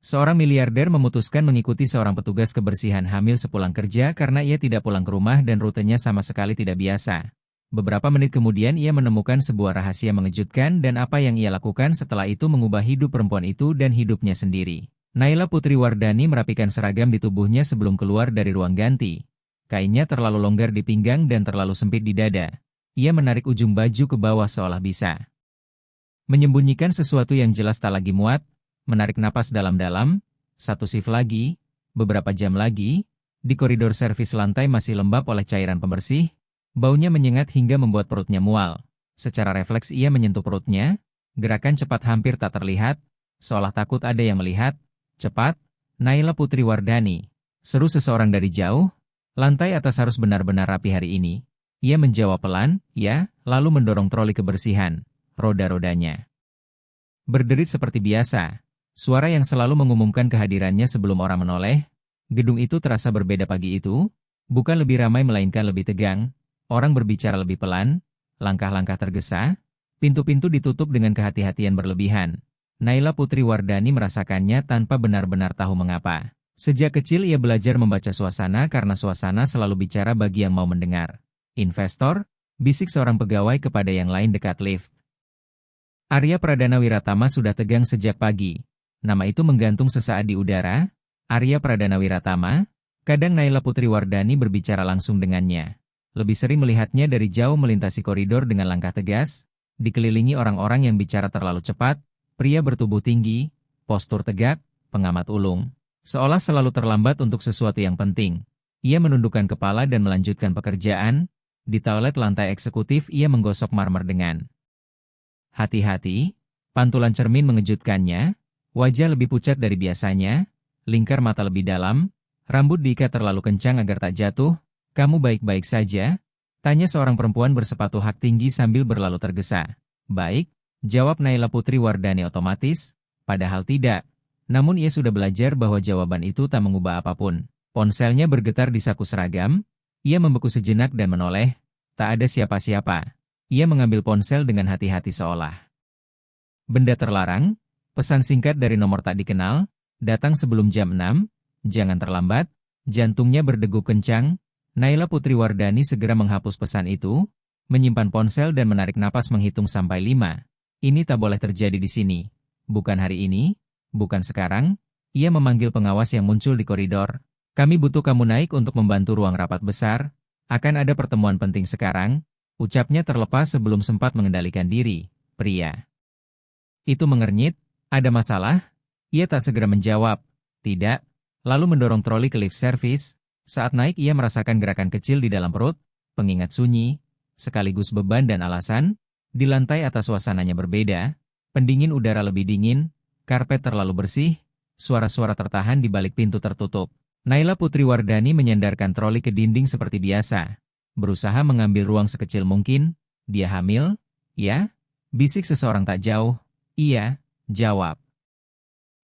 Seorang miliarder memutuskan mengikuti seorang petugas kebersihan hamil sepulang kerja karena ia tidak pulang ke rumah dan rutenya sama sekali tidak biasa. Beberapa menit kemudian ia menemukan sebuah rahasia mengejutkan dan apa yang ia lakukan setelah itu mengubah hidup perempuan itu dan hidupnya sendiri. Naila Putri Wardani merapikan seragam di tubuhnya sebelum keluar dari ruang ganti. Kainnya terlalu longgar di pinggang dan terlalu sempit di dada. Ia menarik ujung baju ke bawah seolah bisa menyembunyikan sesuatu yang jelas tak lagi muat. Menarik napas dalam-dalam, satu shift lagi, beberapa jam lagi, di koridor servis lantai masih lembab oleh cairan pembersih, baunya menyengat hingga membuat perutnya mual. Secara refleks ia menyentuh perutnya, gerakan cepat hampir tak terlihat, seolah takut ada yang melihat. Cepat, Naila Putri Wardani, seru seseorang dari jauh, lantai atas harus benar-benar rapi hari ini. Ia menjawab pelan, ya, lalu mendorong troli kebersihan, roda-rodanya berderit seperti biasa. Suara yang selalu mengumumkan kehadirannya sebelum orang menoleh. Gedung itu terasa berbeda pagi itu, bukan lebih ramai melainkan lebih tegang. Orang berbicara lebih pelan, langkah-langkah tergesa, pintu-pintu ditutup dengan kehati-hatian berlebihan. Naila Putri Wardani merasakannya tanpa benar-benar tahu mengapa. Sejak kecil ia belajar membaca suasana karena suasana selalu bicara bagi yang mau mendengar. Investor, bisik seorang pegawai kepada yang lain dekat lift. Arya Pradana Wiratama sudah tegang sejak pagi. Nama itu menggantung sesaat di udara. Arya Pradana Wiratama. Kadang Naila Putri Wardani berbicara langsung dengannya. Lebih sering melihatnya dari jauh melintasi koridor dengan langkah tegas, dikelilingi orang-orang yang bicara terlalu cepat, pria bertubuh tinggi, postur tegak, pengamat ulung. Seolah selalu terlambat untuk sesuatu yang penting. Ia menundukkan kepala dan melanjutkan pekerjaan. Di toilet lantai eksekutif ia menggosok marmer dengan hati-hati. Pantulan cermin mengejutkannya. Wajah lebih pucat dari biasanya, lingkar mata lebih dalam, rambut diikat terlalu kencang agar tak jatuh. Kamu baik-baik saja? Tanya seorang perempuan bersepatu hak tinggi sambil berlalu tergesa. Baik, jawab Naila Putri Wardani otomatis, padahal tidak. Namun ia sudah belajar bahwa jawaban itu tak mengubah apapun. Ponselnya bergetar di saku seragam, ia membeku sejenak dan menoleh. Tak ada siapa-siapa. Ia mengambil ponsel dengan hati-hati seolah benda terlarang. Pesan singkat dari nomor tak dikenal, datang sebelum jam 6, jangan terlambat, jantungnya berdegup kencang. Naila Putri Wardani segera menghapus pesan itu, menyimpan ponsel dan menarik napas menghitung sampai 5. Ini tak boleh terjadi di sini. Bukan hari ini, bukan sekarang. Ia memanggil pengawas yang muncul di koridor. Kami butuh kamu naik untuk membantu ruang rapat besar. Akan ada pertemuan penting sekarang. Ucapnya terlepas sebelum sempat mengendalikan diri. Pria itu mengernyit. Ada masalah? Ia tak segera menjawab. Tidak. Lalu mendorong troli ke lift service. Saat naik ia merasakan gerakan kecil di dalam perut, pengingat sunyi, sekaligus beban dan alasan. Di lantai atas suasananya berbeda. Pendingin udara lebih dingin, karpet terlalu bersih, suara-suara tertahan di balik pintu tertutup. Naila Putri Wardani menyandarkan troli ke dinding seperti biasa. Berusaha mengambil ruang sekecil mungkin. Dia hamil? Ya? Bisik seseorang tak jauh. Iya. Jawab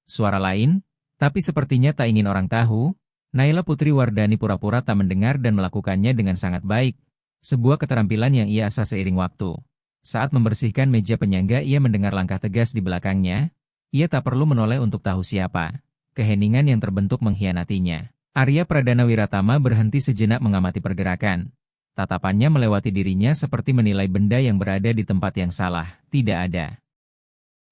suara lain, tapi sepertinya tak ingin orang tahu. Naila Putri Wardani pura-pura tak mendengar dan melakukannya dengan sangat baik. Sebuah keterampilan yang ia asah seiring waktu. Saat membersihkan meja penyangga ia mendengar langkah tegas di belakangnya. Ia tak perlu menoleh untuk tahu siapa. Keheningan yang terbentuk mengkhianatinya. Arya Pradana Wiratama berhenti sejenak mengamati pergerakan. Tatapannya melewati dirinya seperti menilai benda yang berada di tempat yang salah. Tidak ada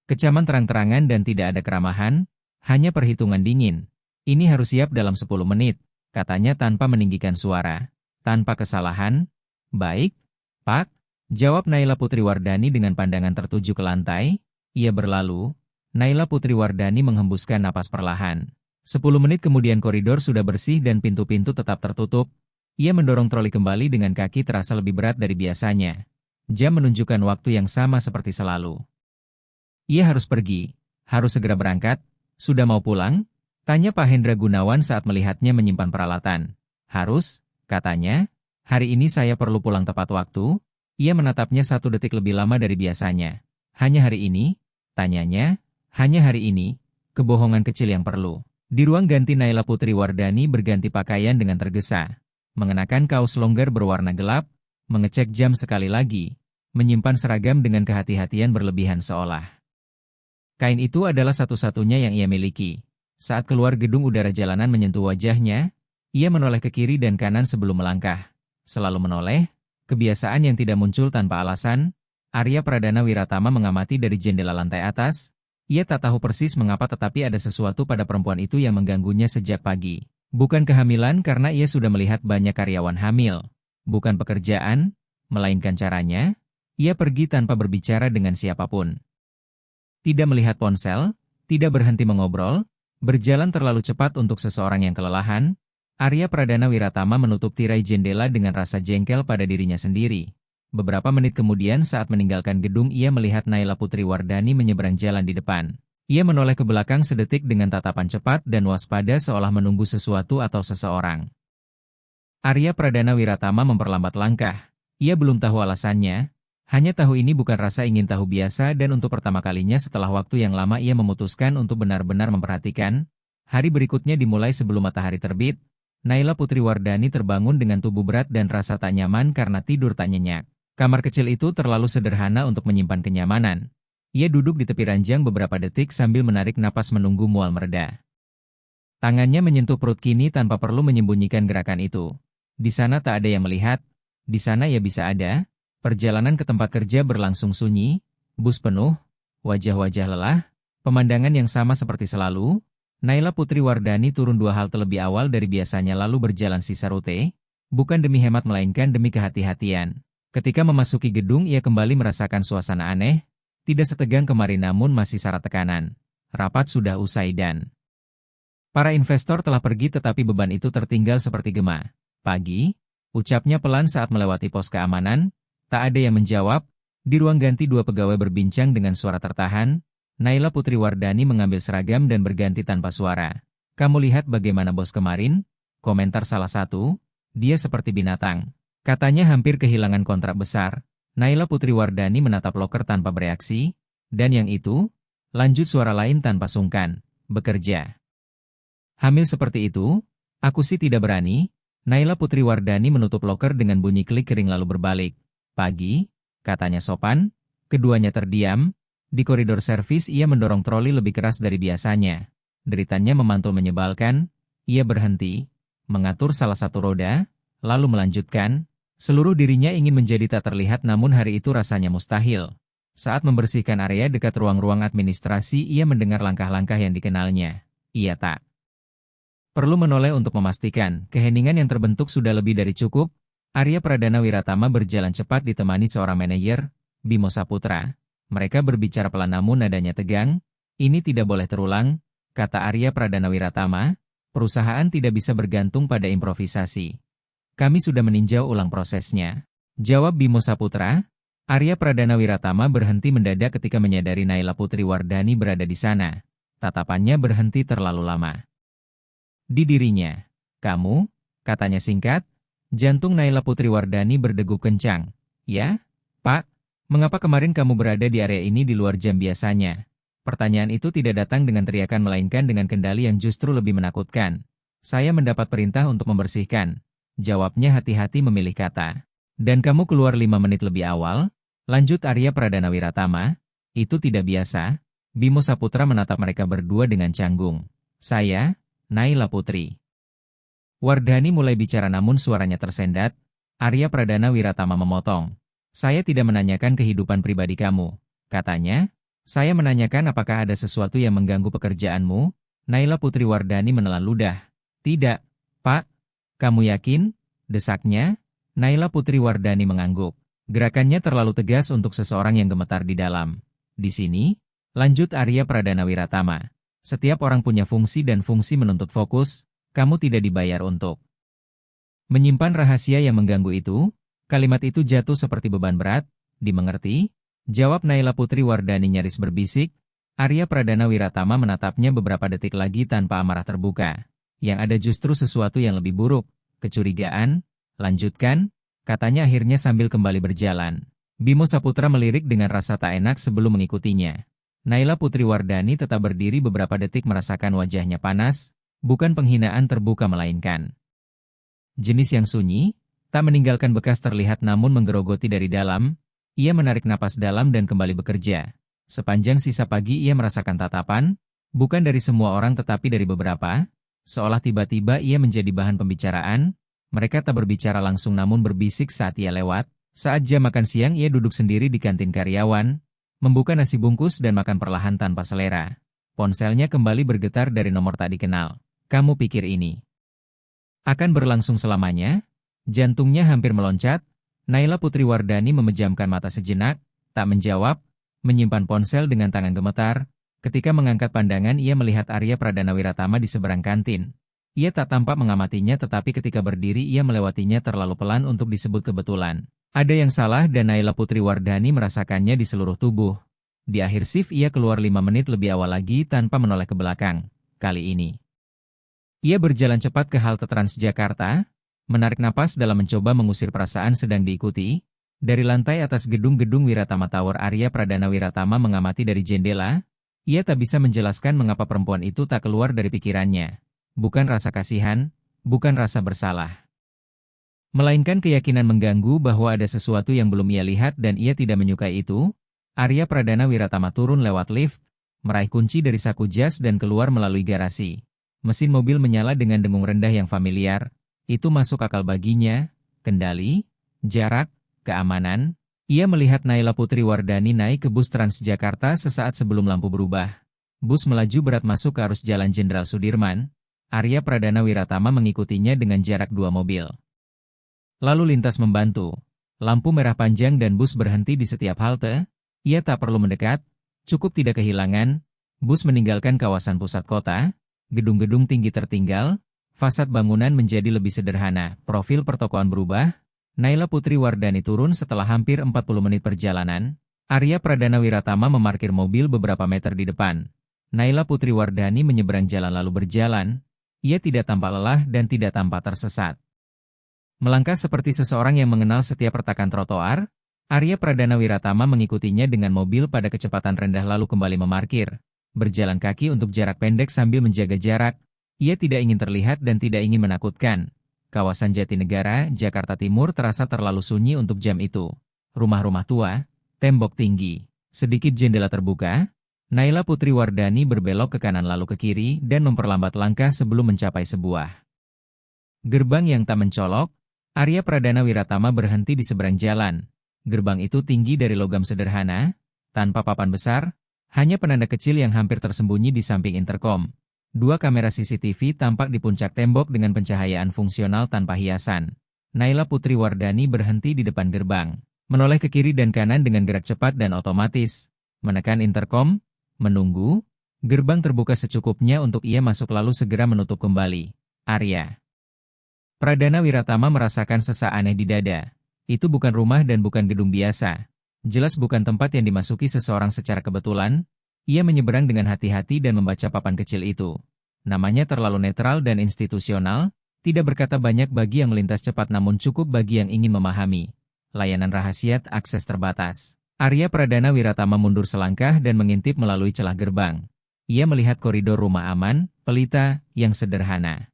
kecaman terang-terangan dan tidak ada keramahan, hanya perhitungan dingin. Ini harus siap dalam 10 menit, katanya tanpa meninggikan suara. Tanpa kesalahan? Baik, Pak, jawab Naila Putri Wardani dengan pandangan tertuju ke lantai. Ia berlalu. Naila Putri Wardani menghembuskan napas perlahan. 10 menit kemudian koridor sudah bersih dan pintu-pintu tetap tertutup. Ia mendorong troli kembali dengan kaki terasa lebih berat dari biasanya. Jam menunjukkan waktu yang sama seperti selalu. Ia harus pergi, harus segera berangkat. Sudah mau pulang? Tanya Pak Hendra Gunawan saat melihatnya menyimpan peralatan. Harus, katanya. Hari ini saya perlu pulang tepat waktu. Ia menatapnya 1 detik lebih lama dari biasanya. Hanya hari ini? Tanyanya. Hanya hari ini. Kebohongan kecil yang perlu. Di ruang ganti Naila Putri Wardani berganti pakaian dengan tergesa. Mengenakan kaos longgar berwarna gelap, mengecek jam sekali lagi, menyimpan seragam dengan kehati-hatian berlebihan seolah kain itu adalah satu-satunya yang ia miliki. Saat keluar gedung udara jalanan menyentuh wajahnya, ia menoleh ke kiri dan kanan sebelum melangkah. Selalu menoleh, kebiasaan yang tidak muncul tanpa alasan. Arya Pradana Wiratama mengamati dari jendela lantai atas. Ia tak tahu persis mengapa tetapi ada sesuatu pada perempuan itu yang mengganggunya sejak pagi. Bukan kehamilan karena ia sudah melihat banyak karyawan hamil. Bukan pekerjaan, melainkan caranya. Ia pergi tanpa berbicara dengan siapapun. Tidak melihat ponsel, tidak berhenti mengobrol, berjalan terlalu cepat untuk seseorang yang kelelahan. Arya Pradana Wiratama menutup tirai jendela dengan rasa jengkel pada dirinya sendiri. Beberapa menit kemudian saat meninggalkan gedung ia melihat Naila Putri Wardani menyeberang jalan di depan. Ia menoleh ke belakang sedetik dengan tatapan cepat dan waspada seolah menunggu sesuatu atau seseorang. Arya Pradana Wiratama memperlambat langkah. Ia belum tahu alasannya. Hanya tahu ini bukan rasa ingin tahu biasa dan untuk pertama kalinya setelah waktu yang lama ia memutuskan untuk benar-benar memperhatikan. Hari berikutnya dimulai sebelum matahari terbit. Naila Putri Wardani terbangun dengan tubuh berat dan rasa tak nyaman karena tidur tak nyenyak. Kamar kecil itu terlalu sederhana untuk menyimpan kenyamanan. Ia duduk di tepi ranjang beberapa detik sambil menarik napas menunggu mual mereda. Tangannya menyentuh perut kini tanpa perlu menyembunyikan gerakan itu. Di sana tak ada yang melihat, di sana ya bisa ada. Perjalanan ke tempat kerja berlangsung sunyi, bus penuh, wajah-wajah lelah, pemandangan yang sama seperti selalu. Naila Putri Wardani turun 2 halte lebih awal dari biasanya lalu berjalan sisa rute, bukan demi hemat melainkan demi kehati-hatian. Ketika memasuki gedung ia kembali merasakan suasana aneh, tidak setegang kemarin namun masih syarat tekanan. Rapat sudah usai dan para investor telah pergi tetapi beban itu tertinggal seperti gema. Pagi, ucapnya pelan saat melewati pos keamanan, tak ada yang menjawab. Di ruang ganti 2 pegawai berbincang dengan suara tertahan. Naila Putri Wardani mengambil seragam dan berganti tanpa suara. "Kamu lihat bagaimana bos kemarin?" Komentar salah satu. "Dia seperti binatang." Katanya hampir kehilangan kontrak besar. Naila Putri Wardani menatap loker tanpa bereaksi. "Dan yang itu?" Lanjut suara lain tanpa sungkan. "Bekerja." "Hamil seperti itu? Aku sih tidak berani." Naila Putri Wardani menutup loker dengan bunyi klik kering lalu berbalik. "Pagi," katanya sopan. Keduanya terdiam. Di koridor servis ia mendorong troli lebih keras dari biasanya. Deritanya memantul menyebalkan. Ia berhenti, mengatur salah satu roda, lalu melanjutkan. Seluruh dirinya ingin menjadi tak terlihat namun hari itu rasanya mustahil. Saat membersihkan area dekat ruang-ruang administrasi ia mendengar langkah-langkah yang dikenalnya. Ia tak perlu menoleh untuk memastikan keheningan yang terbentuk sudah lebih dari cukup. Arya Pradana Wiratama berjalan cepat ditemani seorang manajer, Bimo Saputra. Mereka berbicara pelan namun nadanya tegang. "Ini tidak boleh terulang," kata Arya Pradana Wiratama. "Perusahaan tidak bisa bergantung pada improvisasi. Kami sudah meninjau ulang prosesnya," jawab Bimo Saputra. Arya Pradana Wiratama berhenti mendadak ketika menyadari Naila Putri Wardani berada di sana. Tatapannya berhenti terlalu lama di dirinya. "Kamu?" katanya singkat. Jantung Naila Putri Wardani berdegup kencang. "Ya, Pak. Mengapa kemarin kamu berada di area ini di luar jam biasanya?" Pertanyaan itu tidak datang dengan teriakan melainkan dengan kendali yang justru lebih menakutkan. "Saya mendapat perintah untuk membersihkan," jawabnya hati-hati memilih kata. "Dan kamu keluar 5 menit lebih awal?" lanjut Arya Pradana Wiratama. "Itu tidak biasa." Bimo Saputra menatap mereka berdua dengan canggung. "Saya, Naila Putri Wardani," mulai bicara namun suaranya tersendat. Arya Pradana Wiratama memotong. "Saya tidak menanyakan kehidupan pribadi kamu," katanya. "Saya menanyakan apakah ada sesuatu yang mengganggu pekerjaanmu?" Naila Putri Wardani menelan ludah. "Tidak, Pak." "Kamu yakin?" desaknya. Naila Putri Wardani mengangguk. Gerakannya terlalu tegas untuk seseorang yang gemetar di dalam. "Di sini," lanjut Arya Pradana Wiratama, "setiap orang punya fungsi dan fungsi menuntut fokus. Kamu tidak dibayar untuk menyimpan rahasia yang mengganggu itu." Kalimat itu jatuh seperti beban berat. "Dimengerti?" jawab Naila Putri Wardani nyaris berbisik. Arya Pradana Wiratama menatapnya beberapa detik lagi tanpa amarah terbuka. Yang ada justru sesuatu yang lebih buruk, kecurigaan. "Lanjutkan," katanya akhirnya sambil kembali berjalan. Bimo Saputra melirik dengan rasa tak enak sebelum mengikutinya. Naila Putri Wardani tetap berdiri beberapa detik merasakan wajahnya panas, bukan penghinaan terbuka melainkan jenis yang sunyi, tak meninggalkan bekas terlihat namun menggerogoti dari dalam. Ia menarik napas dalam dan kembali bekerja. Sepanjang sisa pagi ia merasakan tatapan, Bukan dari semua orang tetapi dari beberapa, seolah tiba-tiba ia menjadi bahan pembicaraan. Mereka tak berbicara langsung namun berbisik saat ia lewat. Saat jam makan siang ia duduk sendiri di kantin karyawan, membuka nasi bungkus dan makan perlahan tanpa selera. Ponselnya kembali bergetar dari nomor tak dikenal. Kamu pikir ini akan berlangsung selamanya? Jantungnya hampir meloncat. Naila Putriwardani memejamkan mata sejenak, tak menjawab, menyimpan ponsel dengan tangan gemetar. Ketika mengangkat pandangan ia melihat Arya Pradana Wiratama di seberang kantin. Ia tak tampak mengamatinya tetapi ketika berdiri ia melewatinya terlalu pelan untuk disebut kebetulan. Ada yang salah dan Naila Putriwardani merasakannya di seluruh tubuh. Di akhir shift ia keluar 5 menit lebih awal lagi tanpa menoleh ke belakang. Kali ini ia berjalan cepat ke halte Transjakarta, menarik napas dalam mencoba mengusir perasaan sedang diikuti. Dari lantai atas gedung-gedung Wiratama Tower Arya Pradana Wiratama mengamati dari jendela. Ia tak bisa menjelaskan mengapa perempuan itu tak keluar dari pikirannya. Bukan rasa kasihan, bukan rasa bersalah. Melainkan keyakinan mengganggu bahwa ada sesuatu yang belum ia lihat dan ia tidak menyukai itu. Arya Pradana Wiratama turun lewat lift, meraih kunci dari saku jas dan keluar melalui garasi. Mesin mobil menyala dengan dengung rendah yang familiar. Itu masuk akal baginya, kendali, jarak, keamanan. Ia melihat Naila Putriwardani naik ke bus Transjakarta sesaat sebelum lampu berubah. Bus melaju berat masuk ke arus Jalan Jenderal Sudirman. Arya Pradana Wiratama mengikutinya dengan jarak 2 mobil. Lalu lintas membantu. Lampu merah panjang dan bus berhenti di setiap halte. Ia tak perlu mendekat, cukup tidak kehilangan. Bus meninggalkan kawasan pusat kota. Gedung-gedung tinggi tertinggal. Fasad bangunan menjadi lebih sederhana. Profil pertokoan berubah. Naila Putriwardani turun setelah hampir 40 menit perjalanan. Arya Pradana Wiratama memarkir mobil beberapa meter di depan. Naila Putriwardani menyeberang jalan lalu berjalan. Ia tidak tampak lelah dan tidak tampak tersesat. Melangkah seperti seseorang yang mengenal setiap retakan trotoar, Arya Pradana Wiratama mengikutinya dengan mobil pada kecepatan rendah lalu kembali memarkir. Berjalan kaki untuk jarak pendek sambil menjaga jarak, ia tidak ingin terlihat dan tidak ingin menakutkan. Kawasan Jatinegara, Jakarta Timur terasa terlalu sunyi untuk jam itu. Rumah-rumah tua, tembok tinggi, sedikit jendela terbuka. Naila Putriwardani berbelok ke kanan lalu ke kiri dan memperlambat langkah sebelum mencapai sebuah gerbang yang tak mencolok. Arya Pradana Wiratama berhenti di seberang jalan. Gerbang itu tinggi dari logam sederhana, tanpa papan besar, hanya penanda kecil yang hampir tersembunyi di samping interkom. 2 kamera CCTV tampak di puncak tembok dengan pencahayaan fungsional tanpa hiasan. Naila Putriwardani berhenti di depan gerbang, menoleh ke kiri dan kanan dengan gerak cepat dan otomatis. Menekan interkom, menunggu, gerbang terbuka secukupnya untuk ia masuk lalu segera menutup kembali. Arya Pradana Wiratama merasakan sesak aneh di dada. Itu bukan rumah dan bukan gedung biasa. Jelas bukan tempat yang dimasuki seseorang secara kebetulan. Ia menyeberang dengan hati-hati dan membaca papan kecil itu. Namanya terlalu netral dan institusional, tidak berkata banyak bagi yang melintas cepat namun cukup bagi yang ingin memahami. Layanan rahasia akses terbatas. Arya Pradana Wiratama mundur selangkah dan mengintip melalui celah gerbang. Ia melihat koridor rumah aman, pelita, yang sederhana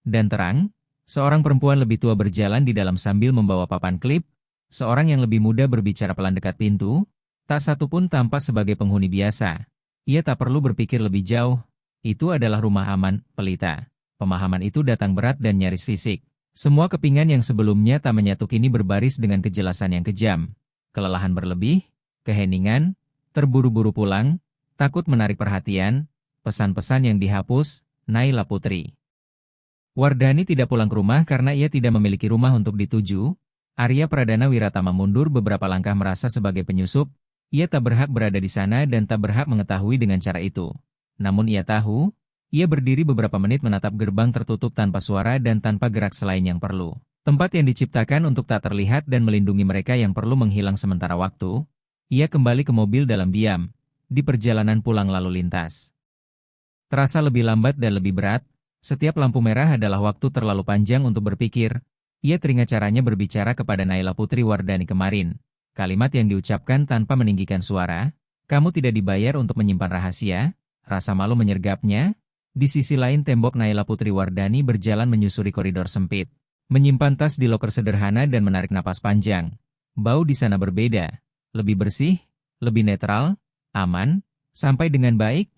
dan terang. Seorang perempuan lebih tua berjalan di dalam sambil membawa papan klip. Seorang yang lebih muda berbicara pelan dekat pintu. Tak satu pun tampak sebagai penghuni biasa. Ia tak perlu berpikir lebih jauh. Itu adalah rumah aman, pelita. Pemahaman itu datang berat dan nyaris fisik. Semua kepingan yang sebelumnya tak menyatu kini berbaris dengan kejelasan yang kejam. Kelelahan berlebih, keheningan, terburu-buru pulang, takut menarik perhatian, pesan-pesan yang dihapus. Naila Putri Wardani tidak pulang ke rumah karena ia tidak memiliki rumah untuk dituju. Arya Pradana Wiratama mundur beberapa langkah merasa sebagai penyusup. Ia tak berhak berada di sana dan tak berhak mengetahui dengan cara itu. Namun ia tahu, ia berdiri beberapa menit menatap gerbang tertutup tanpa suara dan tanpa gerak selain yang perlu. Tempat yang diciptakan untuk tak terlihat dan melindungi mereka yang perlu menghilang sementara waktu. Ia kembali ke mobil dalam diam. Di perjalanan pulang lalu lintas terasa lebih lambat dan lebih berat. Setiap lampu merah adalah waktu terlalu panjang untuk berpikir. Ia teringat caranya berbicara kepada Naila Putriwardani kemarin. Kalimat yang diucapkan tanpa meninggikan suara. Kamu tidak dibayar untuk menyimpan rahasia. Rasa malu menyergapnya. Di sisi lain tembok Naila Putriwardani berjalan menyusuri koridor sempit. Menyimpan tas di loker sederhana dan menarik napas panjang. Bau di sana berbeda. Lebih bersih, lebih netral, aman, sampai dengan baik.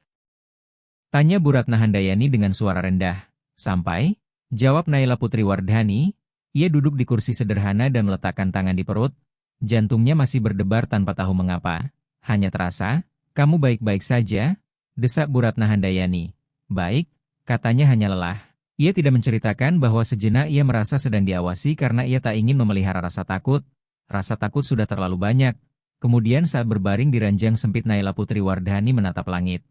Tanya Bu Ratna Handayani dengan suara rendah. Sampai? Jawab Naila Putri Wardhani. Ia duduk di kursi sederhana dan meletakkan tangan di perut. Jantungnya masih berdebar tanpa tahu mengapa. Hanya terasa, kamu baik-baik saja? Desak Bu Ratna Handayani. Baik, katanya hanya lelah. Ia tidak menceritakan bahwa sejenak ia merasa sedang diawasi karena ia tak ingin memelihara rasa takut. Rasa takut sudah terlalu banyak. Kemudian saat berbaring di ranjang sempit Naila Putri Wardhani menatap langit.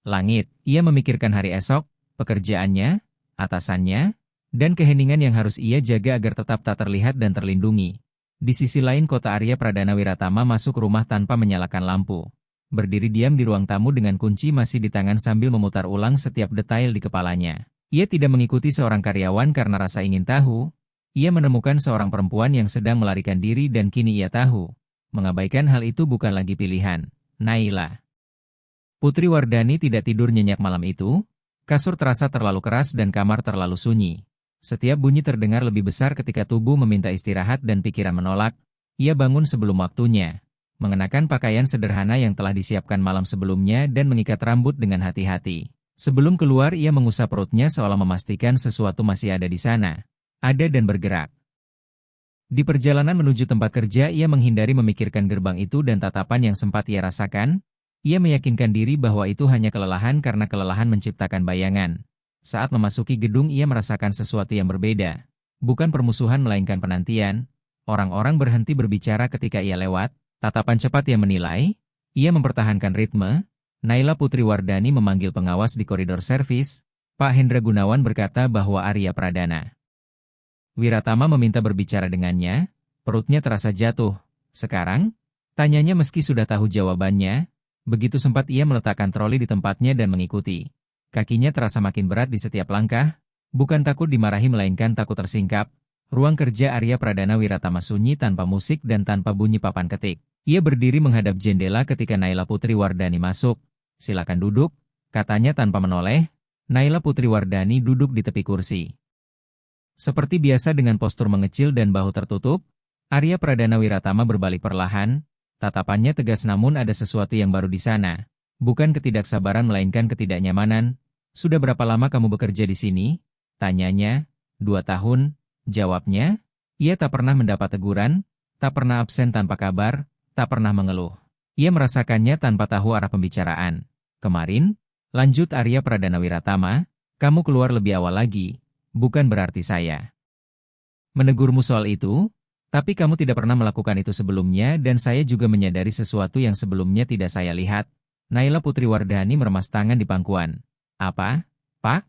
Langit, ia memikirkan hari esok, pekerjaannya, atasannya, dan keheningan yang harus ia jaga agar tetap tak terlihat dan terlindungi. Di sisi lain kota Arya Pradana Wiratama masuk rumah tanpa menyalakan lampu. Berdiri diam di ruang tamu dengan kunci masih di tangan sambil memutar ulang setiap detail di kepalanya. Ia tidak mengikuti seorang karyawan karena rasa ingin tahu. Ia menemukan seorang perempuan yang sedang melarikan diri dan kini ia tahu. Mengabaikan hal itu bukan lagi pilihan. Naila Putri Wardhani tidak tidur nyenyak malam itu. Kasur terasa terlalu keras dan kamar terlalu sunyi. Setiap bunyi terdengar lebih besar ketika tubuh meminta istirahat dan pikiran menolak. Ia bangun sebelum waktunya. Mengenakan pakaian sederhana yang telah disiapkan malam sebelumnya dan mengikat rambut dengan hati-hati. Sebelum keluar ia mengusap perutnya seolah memastikan sesuatu masih ada di sana. Ada dan bergerak. Di perjalanan menuju tempat kerja ia menghindari memikirkan gerbang itu dan tatapan yang sempat ia rasakan. Ia meyakinkan diri bahwa itu hanya kelelahan karena kelelahan menciptakan bayangan. Saat memasuki gedung ia merasakan sesuatu yang berbeda. Bukan permusuhan melainkan penantian. Orang-orang berhenti berbicara ketika ia lewat. Tatapan cepat yang menilai. Ia mempertahankan ritme. Naila Putri Wardhani memanggil pengawas di koridor servis. Pak Hendra Gunawan berkata bahwa Arya Pradana Wiratama meminta berbicara dengannya. Perutnya terasa jatuh. Sekarang? Tanyanya meski sudah tahu jawabannya. Begitu sempat ia meletakkan troli di tempatnya dan mengikuti. Kakinya terasa makin berat di setiap langkah. Bukan takut dimarahi melainkan takut tersingkap. Ruang kerja Arya Pradana Wiratama sunyi tanpa musik dan tanpa bunyi papan ketik. Ia berdiri menghadap jendela ketika Naila Putri Wardhani masuk. Silakan duduk, katanya tanpa menoleh. Naila Putri Wardhani duduk di tepi kursi. Seperti biasa dengan postur mengecil dan bahu tertutup, Arya Pradana Wiratama berbalik perlahan. Tatapannya tegas namun ada sesuatu yang baru di sana. Bukan ketidaksabaran melainkan ketidaknyamanan. Sudah berapa lama kamu bekerja di sini? Tanyanya. 2 tahun. Jawabnya. Ia tak pernah mendapat teguran, tak pernah absen tanpa kabar, tak pernah mengeluh. Ia merasakannya tanpa tahu arah pembicaraan. Kemarin, lanjut Arya Pradana Wiratama, kamu keluar lebih awal lagi. Bukan berarti saya menegurmu soal itu. Tapi kamu tidak pernah melakukan itu sebelumnya dan saya juga menyadari sesuatu yang sebelumnya tidak saya lihat. Naila Putri Wardhani meremas tangan di pangkuan. Apa, Pak?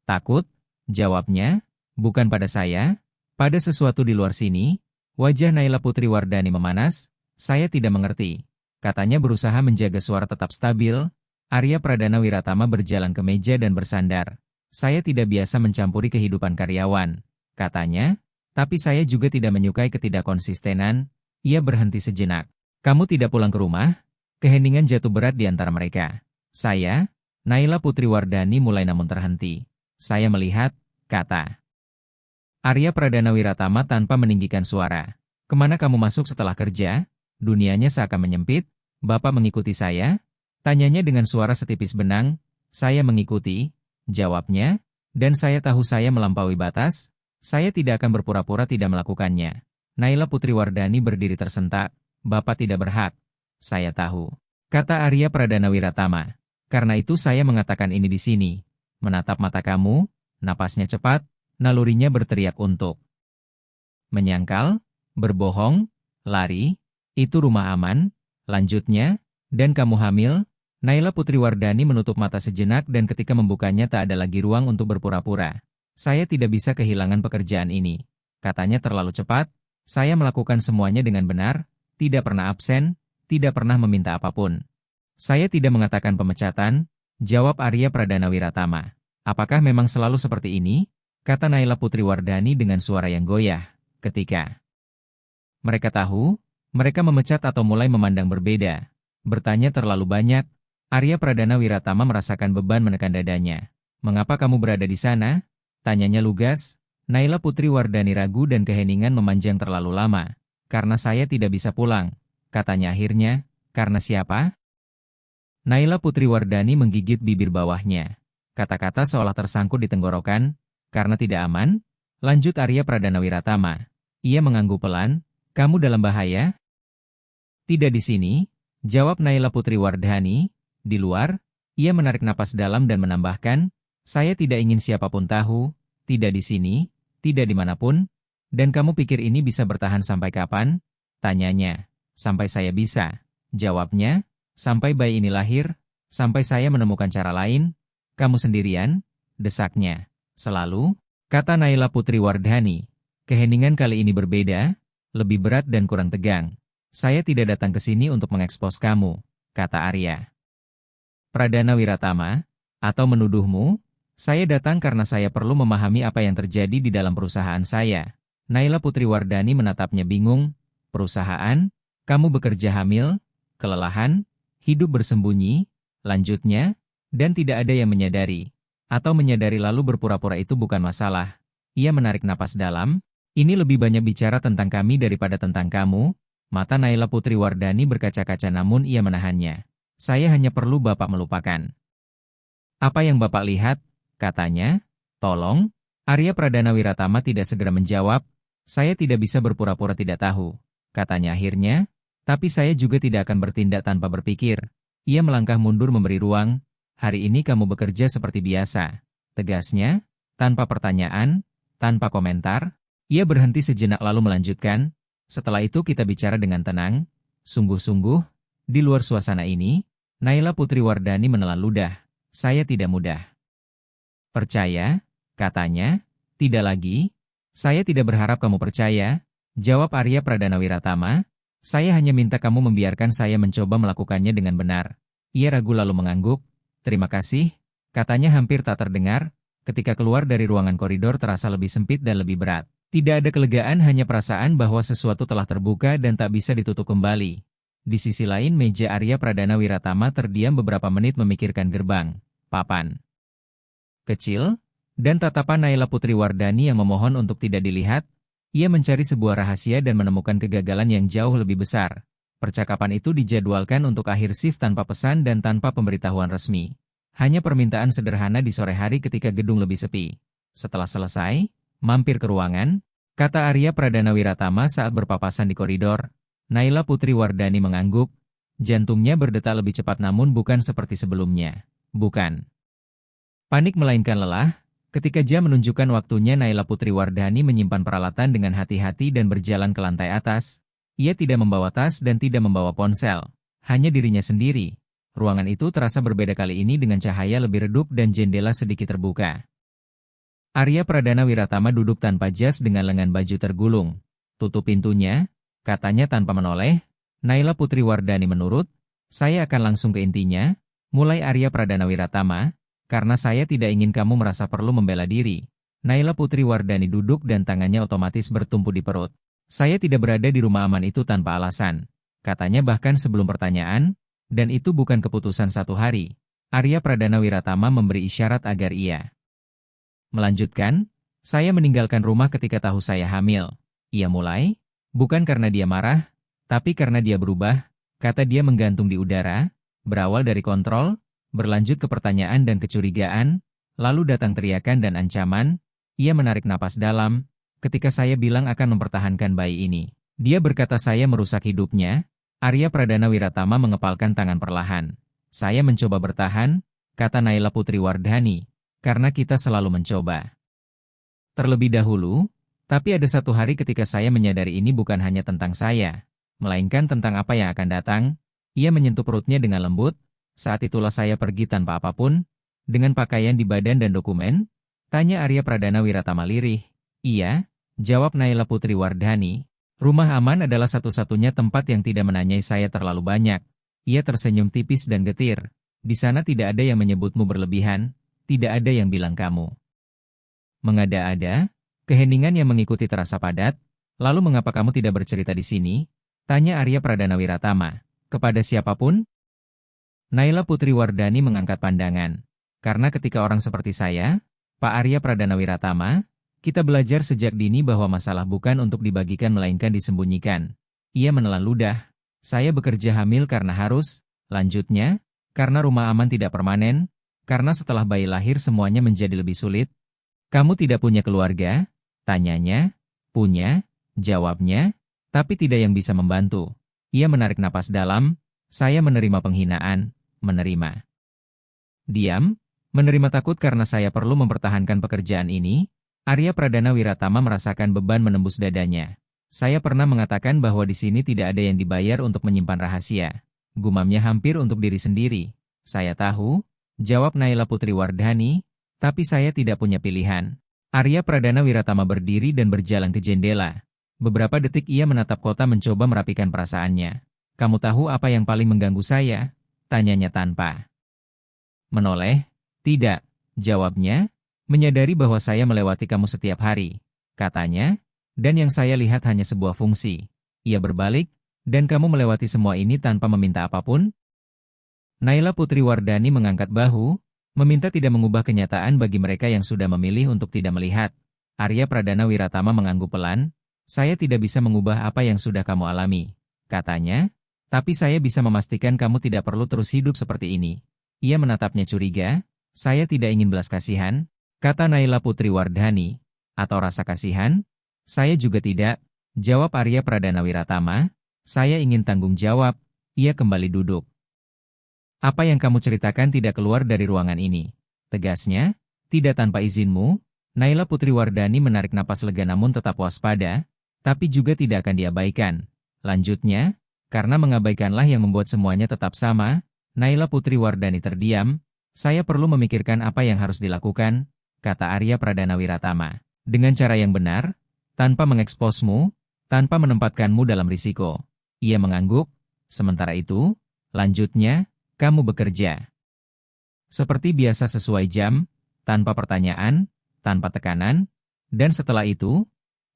Takut? Jawabnya. Bukan pada saya. Pada sesuatu di luar sini. Wajah Naila Putri Wardhani memanas. Saya tidak mengerti. Katanya berusaha menjaga suara tetap stabil. Arya Pradana Wiratama berjalan ke meja dan bersandar. Saya tidak biasa mencampuri kehidupan karyawan. Katanya. Tapi saya juga tidak menyukai ketidakkonsistenan. Ia berhenti sejenak. Kamu tidak pulang ke rumah? Keheningan jatuh berat di antara mereka. Saya, Naila Putri Wardhani mulai namun terhenti. Saya melihat, kata Arya Pradana Wiratama tanpa meninggikan suara. Kemana kamu masuk setelah kerja? Dunianya seakan menyempit. Bapak mengikuti saya? Tanyanya dengan suara setipis benang. Saya mengikuti, jawabnya. Dan saya tahu saya melampaui batas. Saya tidak akan berpura-pura tidak melakukannya. Naila Putri Wardhani berdiri tersentak. Bapak tidak berhak. Saya tahu. Kata Arya Pradana Wiratama. Karena itu saya mengatakan ini di sini. Menatap mata kamu, napasnya cepat, nalurinya berteriak untuk menyangkal, berbohong, lari, itu rumah aman, lanjutnya, dan kamu hamil. Naila Putri Wardhani menutup mata sejenak dan ketika membukanya tak ada lagi ruang untuk berpura-pura. Saya tidak bisa kehilangan pekerjaan ini. Katanya terlalu cepat, saya melakukan semuanya dengan benar, tidak pernah absen, tidak pernah meminta apapun. Saya tidak mengatakan pemecatan, jawab Arya Pradana Wiratama. Apakah memang selalu seperti ini? Kata Naila Putri Wardhani dengan suara yang goyah, ketika mereka tahu, mereka memecat atau mulai memandang berbeda. Bertanya terlalu banyak, Arya Pradana Wiratama merasakan beban menekan dadanya. Mengapa kamu berada di sana? Tanyanya lugas. Naila Putri Wardhani ragu dan keheningan memanjang terlalu lama. Karena saya tidak bisa pulang. Katanya akhirnya. Karena siapa? Naila Putriwardhani menggigit bibir bawahnya. Kata-kata seolah tersangkut di tenggorokan, karena tidak aman. Lanjut Arya Pradana Wiratama. Ia mengangguk pelan, kamu dalam bahaya? Tidak di sini, jawab Naila Putriwardhani. Di luar, ia menarik napas dalam dan menambahkan, saya tidak ingin siapapun tahu, tidak di sini, tidak dimanapun, dan kamu pikir ini bisa bertahan sampai kapan? Tanyanya. Sampai saya bisa. Jawabnya, sampai bayi ini lahir, sampai saya menemukan cara lain. Kamu sendirian? Desaknya. Selalu, kata Naila Putriwardhani. Keheningan kali ini berbeda, lebih berat dan kurang tegang. Saya tidak datang ke sini untuk mengekspos kamu, kata Arya Pradana Wiratama, atau menuduhmu. Saya datang karena saya perlu memahami apa yang terjadi di dalam perusahaan saya. Naila Putriwardhani menatapnya bingung. Perusahaan? Kamu bekerja hamil? Kelelahan? Hidup bersembunyi? Lanjutnya? Dan tidak ada yang menyadari. Atau menyadari lalu berpura-pura itu bukan masalah. Ia menarik napas dalam. Ini lebih banyak bicara tentang kami daripada tentang kamu. Mata Naila Putriwardhani berkaca-kaca namun ia menahannya. Saya hanya perlu Bapak melupakan. Apa yang Bapak lihat? Katanya. Tolong. Arya Pradana Wiratama tidak segera menjawab. Saya tidak bisa berpura-pura tidak tahu. Katanya akhirnya. Tapi saya juga tidak akan bertindak tanpa berpikir. Ia melangkah mundur memberi ruang. Hari ini kamu bekerja seperti biasa. Tegasnya. Tanpa pertanyaan. Tanpa komentar. Ia berhenti sejenak lalu melanjutkan. Setelah itu kita bicara dengan tenang. Sungguh-sungguh. Di luar suasana ini. Naila Putriwardhani menelan ludah. Saya tidak mudah percaya, katanya. Tidak lagi. Saya tidak berharap kamu percaya, jawab Arya Pradana Wiratama. Saya hanya minta kamu membiarkan saya mencoba melakukannya dengan benar. Ia ragu lalu mengangguk. Terima kasih, katanya hampir tak terdengar. Ketika keluar dari ruangan koridor terasa lebih sempit dan lebih berat. Tidak ada kelegaan, hanya perasaan bahwa sesuatu telah terbuka dan tak bisa ditutup kembali. Di sisi lain meja Arya Pradana Wiratama terdiam beberapa menit memikirkan gerbang, papan kecil, dan tatapan Naila Putriwardhani yang memohon untuk tidak dilihat. Ia mencari sebuah rahasia dan menemukan kegagalan yang jauh lebih besar. Percakapan itu dijadwalkan untuk akhir shift tanpa pesan dan tanpa pemberitahuan resmi. Hanya permintaan sederhana di sore hari ketika gedung lebih sepi. Setelah selesai, mampir ke ruangan, kata Arya Pradana Wiratama saat berpapasan di koridor. Naila Putriwardhani mengangguk. Jantungnya berdetak lebih cepat namun bukan seperti sebelumnya. Bukan panik melainkan lelah. Ketika jam menunjukkan waktunya, Naila Putriwardhani menyimpan peralatan dengan hati-hati dan berjalan ke lantai atas. Ia tidak membawa tas dan tidak membawa ponsel. Hanya dirinya sendiri. Ruangan itu terasa berbeda kali ini dengan cahaya lebih redup dan jendela sedikit terbuka. Arya Pradana Wiratama duduk tanpa jas dengan lengan baju tergulung. Tutup pintunya, katanya tanpa menoleh. Naila Putriwardhani menurut. Saya akan langsung ke intinya. Mulai Arya Pradana Wiratama. Karena saya tidak ingin kamu merasa perlu membela diri. Naila Putriwardhani duduk dan tangannya otomatis bertumpu di perut. Saya tidak berada di rumah aman itu tanpa alasan. Katanya bahkan sebelum pertanyaan, dan itu bukan keputusan satu hari. Arya Pradana Wiratama memberi isyarat agar ia melanjutkan. Saya meninggalkan rumah ketika tahu saya hamil. Ia mulai, bukan karena dia marah, tapi karena dia berubah, kata dia menggantung di udara, berawal dari kontrol, berlanjut ke pertanyaan dan kecurigaan, lalu datang teriakan dan ancaman. Ia menarik napas dalam. Ketika saya bilang akan mempertahankan bayi ini, dia berkata saya merusak hidupnya. Arya Pradana Wiratama mengepalkan tangan perlahan. Saya mencoba bertahan, kata Naila Putriwardhani, karena kita selalu mencoba. Terlebih dahulu, tapi ada satu hari ketika saya menyadari ini bukan hanya tentang saya, melainkan tentang apa yang akan datang. Ia menyentuh perutnya dengan lembut. Saat itulah saya pergi tanpa apapun, dengan pakaian di badan dan dokumen. Tanya Arya Pradana Wiratama lirih. Iya, jawab Naila Putriwardhani. Rumah aman adalah satu-satunya tempat yang tidak menanyai saya terlalu banyak. Ia tersenyum tipis dan getir. Di sana tidak ada yang menyebutmu berlebihan, tidak ada yang bilang kamu mengada-ada. Keheningan yang mengikuti terasa padat. Lalu mengapa kamu tidak bercerita di sini? Tanya Arya Pradana Wiratama. Kepada siapapun? Naila Putriwardhani mengangkat pandangan. Karena ketika orang seperti saya, Pak Arya Pradana Wiratama, kita belajar sejak dini bahwa masalah bukan untuk dibagikan melainkan disembunyikan. Ia menelan ludah. Saya bekerja hamil karena harus. Lanjutnya, Karena rumah aman tidak permanen, karena setelah bayi lahir semuanya menjadi lebih sulit. Kamu tidak punya keluarga? Tanyanya. Punya, jawabnya, tapi tidak yang bisa membantu. Ia menarik napas dalam, saya menerima penghinaan, menerima. Diam, menerima takut karena saya perlu mempertahankan pekerjaan ini. Arya Pradana Wiratama merasakan beban menembus dadanya. Saya pernah mengatakan bahwa di sini tidak ada yang dibayar untuk menyimpan rahasia. Gumamnya hampir untuk diri sendiri. Saya tahu, jawab Naila Putri Wardhani, tapi saya tidak punya pilihan. Arya Pradana Wiratama berdiri dan berjalan ke jendela. Beberapa detik ia menatap kota mencoba merapikan perasaannya. Kamu tahu apa yang paling mengganggu saya? Tanyanya tanpa menoleh. Tidak, jawabnya, menyadari bahwa saya melewati kamu setiap hari. Katanya, dan yang saya lihat hanya sebuah fungsi. Ia berbalik, dan kamu melewati semua ini tanpa meminta apapun? Naila Putri Wardhani mengangkat bahu, meminta tidak mengubah kenyataan bagi mereka yang sudah memilih untuk tidak melihat. Arya Pradana Wiratama mengangguk pelan, saya tidak bisa mengubah apa yang sudah kamu alami, katanya, tapi saya bisa memastikan kamu tidak perlu terus hidup seperti ini. Ia menatapnya curiga, saya tidak ingin belas kasihan, kata Naila Putri Wardhani, atau rasa kasihan? Saya juga tidak, jawab Arya Pradana Wiratama, saya ingin tanggung jawab. Ia kembali duduk. Apa yang kamu ceritakan tidak keluar dari ruangan ini. Tegasnya, tidak tanpa izinmu. Naila Putri Wardhani menarik napas lega namun tetap waspada, tapi juga tidak akan diabaikan. Lanjutnya, karena mengabaikanlah yang membuat semuanya tetap sama, Naila Putri Wardhani terdiam, saya perlu memikirkan apa yang harus dilakukan, kata Arya Pradana Wiratama. Dengan cara yang benar, tanpa mengeksposmu, tanpa menempatkanmu dalam risiko. Ia mengangguk, sementara itu, lanjutnya, kamu bekerja seperti biasa sesuai jam, tanpa pertanyaan, tanpa tekanan, dan setelah itu,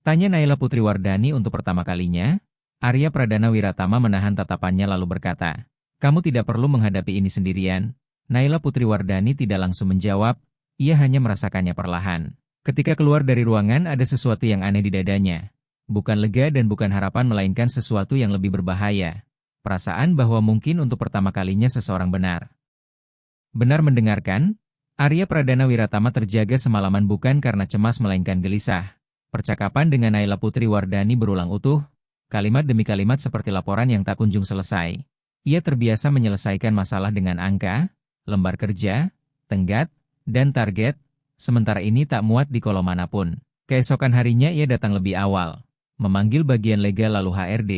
tanya Naila Putri Wardhani untuk pertama kalinya. Arya Pradana Wiratama menahan tatapannya lalu berkata, kamu tidak perlu menghadapi ini sendirian. Naila Putri Wardhani tidak langsung menjawab, ia hanya merasakannya perlahan. Ketika keluar dari ruangan ada sesuatu yang aneh di dadanya. Bukan lega dan bukan harapan melainkan sesuatu yang lebih berbahaya. Perasaan bahwa mungkin untuk pertama kalinya seseorang benar mendengarkan. Arya Pradana Wiratama terjaga semalaman bukan karena cemas melainkan gelisah. Percakapan dengan Naila Putri Wardhani berulang utuh, kalimat demi kalimat seperti laporan yang tak kunjung selesai. Ia terbiasa menyelesaikan masalah dengan angka, lembar kerja, tenggat, dan target, sementara ini tak muat di kolom manapun. Keesokan harinya ia datang lebih awal, memanggil bagian legal lalu HRD.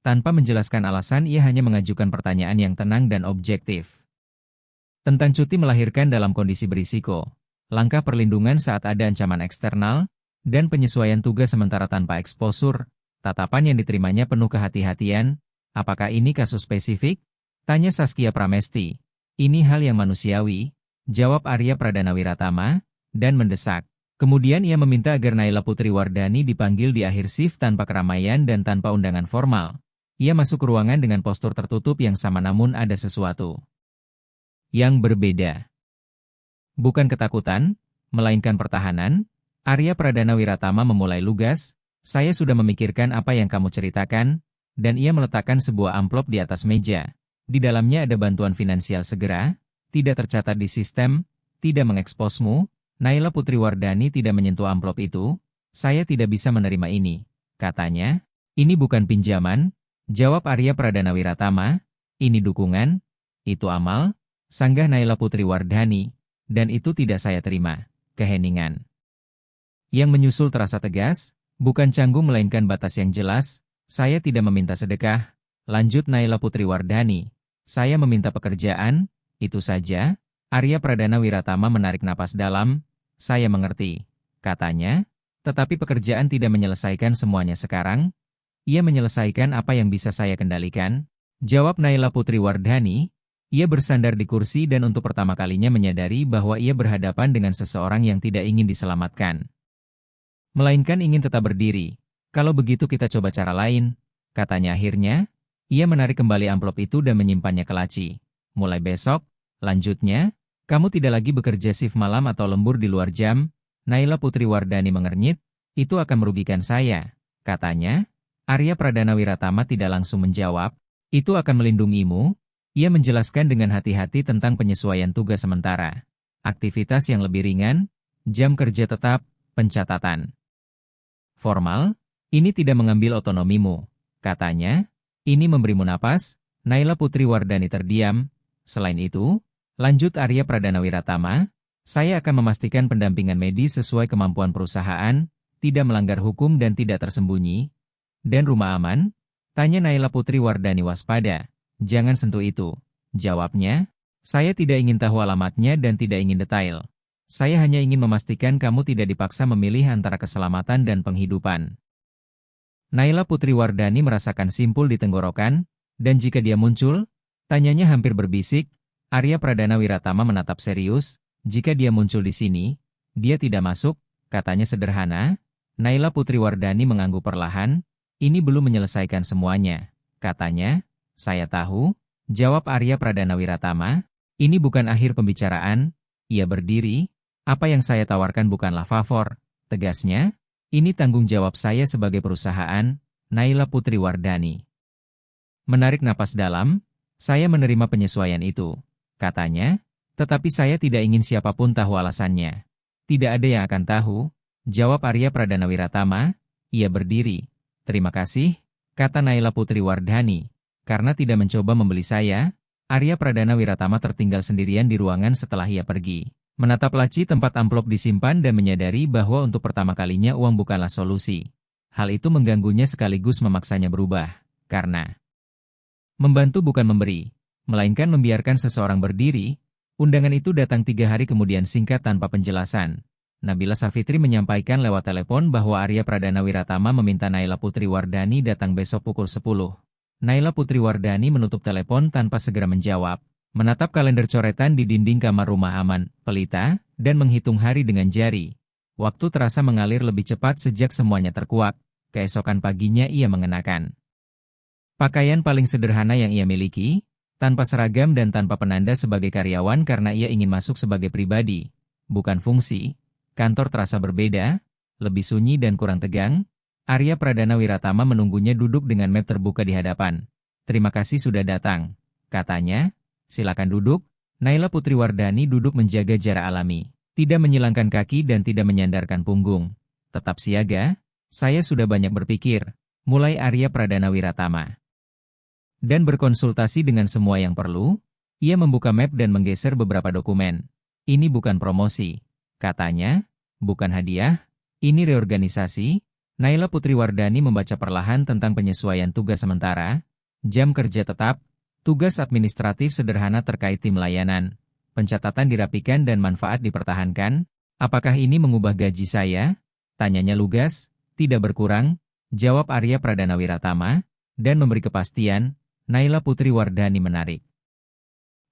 Tanpa menjelaskan alasan ia hanya mengajukan pertanyaan yang tenang dan objektif. Tentang cuti melahirkan dalam kondisi berisiko, langkah perlindungan saat ada ancaman eksternal, dan penyesuaian tugas sementara tanpa eksposur, tatapan yang diterimanya penuh kehati-hatian. Apakah ini kasus spesifik? Tanya Saskia Pramesti. Ini hal yang manusiawi, jawab Arya Pradana Wiratama, dan mendesak. Kemudian ia meminta agar Naila Putri Wardhani dipanggil di akhir shift tanpa keramaian dan tanpa undangan formal. Ia masuk ke ruangan dengan postur tertutup yang sama namun ada sesuatu yang berbeda. Bukan ketakutan, melainkan pertahanan. Arya Pradana Wiratama memulai lugas, saya sudah memikirkan apa yang kamu ceritakan, dan ia meletakkan sebuah amplop di atas meja. Di dalamnya ada bantuan finansial segera, tidak tercatat di sistem, tidak mengeksposmu. Naila Putri Wardhani tidak menyentuh amplop itu, saya tidak bisa menerima ini, katanya. Ini bukan pinjaman, jawab Arya Pradana Wiratama, ini dukungan, itu amal, sanggah Naila Putri Wardhani, dan itu tidak saya terima, keheningan. Yang menyusul terasa tegas, bukan canggung melainkan batas yang jelas, saya tidak meminta sedekah, lanjut Naila Putri Wardhani, saya meminta pekerjaan, itu saja. Arya Pradana Wiratama menarik napas dalam, saya mengerti, katanya, tetapi pekerjaan tidak menyelesaikan semuanya sekarang. Ia menyelesaikan apa yang bisa saya kendalikan, jawab Naila Putri Wardhani. Ia bersandar di kursi dan untuk pertama kalinya menyadari bahwa ia berhadapan dengan seseorang yang tidak ingin diselamatkan, melainkan ingin tetap berdiri. Kalau begitu kita coba cara lain, katanya akhirnya. Ia menarik kembali amplop itu dan menyimpannya ke laci. Mulai besok, lanjutnya, kamu tidak lagi bekerja shift malam atau lembur di luar jam. Naila Putri Wardhani mengernyit, itu akan merugikan saya, katanya. Arya Pradana Wiratama tidak langsung menjawab, itu akan melindungimu. Ia menjelaskan dengan hati-hati tentang penyesuaian tugas sementara, aktivitas yang lebih ringan, jam kerja tetap, pencatatan formal. Ini tidak mengambil otonomimu, katanya. Ini memberimu napas. Naila Putri Wardani terdiam. Selain itu, lanjut Arya Pradana Wiratama, saya akan memastikan pendampingan medis sesuai kemampuan perusahaan, tidak melanggar hukum dan tidak tersembunyi. Dan rumah aman? Tanya Naila Putri Wardani waspada. Jangan sentuh itu, jawabnya. Saya tidak ingin tahu alamatnya dan tidak ingin detail. Saya hanya ingin memastikan kamu tidak dipaksa memilih antara keselamatan dan penghidupan. Naila Putri Wardani merasakan simpul di tenggorokan, dan jika dia muncul, tanyanya hampir berbisik. Arya Pradana Wiratama menatap serius. Jika dia muncul di sini, dia tidak masuk, katanya sederhana. Naila Putri Wardani mengangguk perlahan. Ini belum menyelesaikan semuanya, katanya. Saya tahu, jawab Arya Pradana Wiratama. Ini bukan akhir pembicaraan. Ia berdiri. Apa yang saya tawarkan bukanlah favor, tegasnya. Ini tanggung jawab saya sebagai perusahaan. Naila Putri Wardani menarik napas dalam. Saya menerima penyesuaian itu, katanya. Tetapi saya tidak ingin siapapun tahu alasannya. Tidak ada yang akan tahu, jawab Arya Pradana Wiratama. Ia berdiri. Terima kasih, kata Naila Putri Wardani. Karena tidak mencoba membeli saya, Arya Pradana Wiratama tertinggal sendirian di ruangan setelah ia pergi. Menatap laci tempat amplop disimpan dan menyadari bahwa untuk pertama kalinya uang bukanlah solusi. Hal itu mengganggunya sekaligus memaksanya berubah. Karena membantu bukan memberi, melainkan membiarkan seseorang berdiri. Undangan itu datang 3 hari kemudian singkat tanpa penjelasan. Nabila Safitri menyampaikan lewat telepon bahwa Arya Pradana Wiratama meminta Naila Putri Wardani datang besok pukul 10. Naila Putri Wardani menutup telepon tanpa segera menjawab. Menatap kalender coretan di dinding kamar rumah aman, pelita, dan menghitung hari dengan jari. Waktu terasa mengalir lebih cepat sejak semuanya terkuak. Keesokan paginya ia mengenakan pakaian paling sederhana yang ia miliki, tanpa seragam dan tanpa penanda sebagai karyawan karena ia ingin masuk sebagai pribadi, bukan fungsi. Kantor terasa berbeda, lebih sunyi dan kurang tegang. Arya Pradana Wiratama menunggunya duduk dengan map terbuka di hadapan. Terima kasih sudah datang, katanya. Silakan duduk. Naila Putri Wardani duduk menjaga jarak alami. Tidak menyilangkan kaki dan tidak menyandarkan punggung. Tetap siaga. Saya sudah banyak berpikir. Mulai Arya Pradana Wiratama. Dan berkonsultasi dengan semua yang perlu. Ia membuka map dan menggeser beberapa dokumen. Ini bukan promosi, katanya. Bukan hadiah. Ini reorganisasi. Naila Putri Wardani membaca perlahan tentang penyesuaian tugas sementara. Jam kerja tetap. Tugas administratif sederhana terkait tim layanan. Pencatatan dirapikan dan manfaat dipertahankan. Apakah ini mengubah gaji saya? Tanyanya lugas. Tidak berkurang, jawab Arya Pradana Wiratama. Dan memberi kepastian, Naila Putri Wardani menarik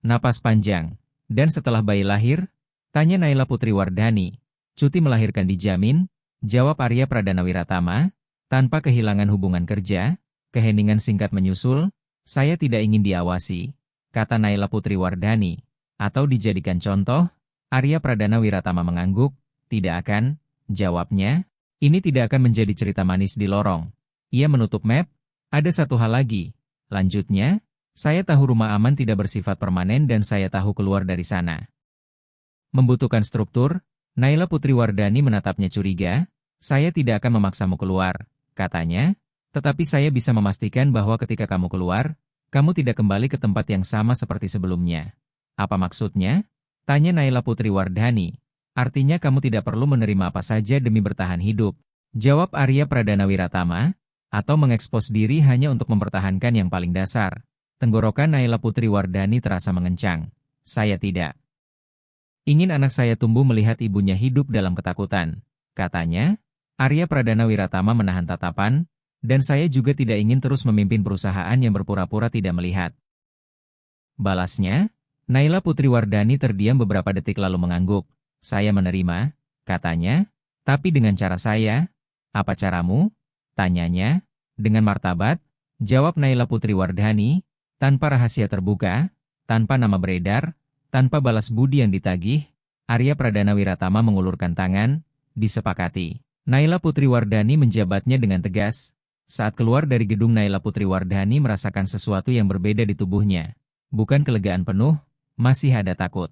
napas panjang. Dan setelah bayi lahir? Tanya Naila Putri Wardani. Cuti melahirkan dijamin, jawab Arya Pradana Wiratama. Tanpa kehilangan hubungan kerja, keheningan singkat menyusul. Saya tidak ingin diawasi, kata Naila Putri Wardani. Atau dijadikan contoh? Arya Pradana Wiratama mengangguk. Tidak akan, jawabnya. Ini tidak akan menjadi cerita manis di lorong. Ia menutup map. Ada satu hal lagi, lanjutnya. Saya tahu rumah aman tidak bersifat permanen dan saya tahu keluar dari sana membutuhkan struktur. Naila Putri Wardani menatapnya curiga. Saya tidak akan memaksamu keluar, katanya. Tetapi saya bisa memastikan bahwa ketika kamu keluar, kamu tidak kembali ke tempat yang sama seperti sebelumnya. Apa maksudnya? Tanya Naila Putri Wardani. Artinya kamu tidak perlu menerima apa saja demi bertahan hidup, jawab Arya Pradana Wiratama, atau mengekspos diri hanya untuk mempertahankan yang paling dasar. Tenggorokan Naila Putri Wardani terasa mengencang. Saya tidak ingin anak saya tumbuh melihat ibunya hidup dalam ketakutan, katanya. Arya Pradana Wiratama menahan tatapan. Dan saya juga tidak ingin terus memimpin perusahaan yang berpura-pura tidak melihat. Balasnya, Naila Putri Wardani terdiam beberapa detik lalu mengangguk. Saya menerima, katanya, tapi dengan cara saya. Apa caramu? Tanyanya. Dengan martabat, jawab Naila Putri Wardani, tanpa rahasia terbuka, tanpa nama beredar, tanpa balas budi yang ditagih. Arya Pradana Wiratama mengulurkan tangan, disepakati. Naila Putri Wardani menjabatnya dengan tegas. Saat keluar dari gedung Naila Putri Wardani merasakan sesuatu yang berbeda di tubuhnya. bukan kelegaan penuh, masih ada takut.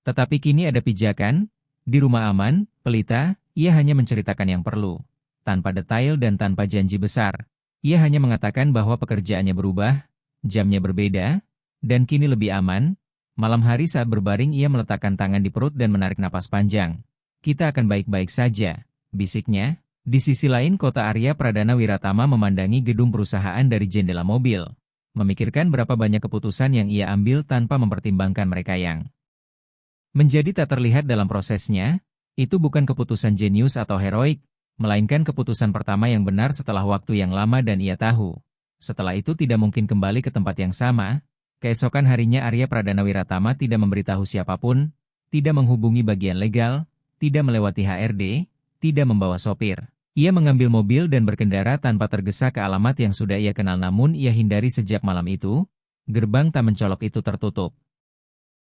Tetapi kini ada pijakan, di rumah aman, pelita, ia hanya menceritakan yang perlu. Tanpa detail dan tanpa janji besar. Ia hanya mengatakan bahwa pekerjaannya berubah, jamnya berbeda, dan kini lebih aman. Malam hari saat berbaring ia meletakkan tangan di perut dan menarik napas panjang. Kita akan baik-baik saja, bisiknya. Di sisi lain kota Arya Pradana Wiratama memandangi gedung perusahaan dari jendela mobil. Memikirkan berapa banyak keputusan yang ia ambil tanpa mempertimbangkan mereka yang menjadi tak terlihat dalam prosesnya. Itu bukan keputusan jenius atau heroik, melainkan keputusan pertama yang benar setelah waktu yang lama dan ia tahu. Setelah itu tidak mungkin kembali ke tempat yang sama. Keesokan harinya Arya Pradana Wiratama tidak memberitahu siapapun, tidak menghubungi bagian legal, tidak melewati HRD, tidak membawa sopir. Ia mengambil mobil dan berkendara tanpa tergesa ke alamat yang sudah ia kenal namun ia hindari sejak malam itu. Gerbang tak mencolok itu tertutup.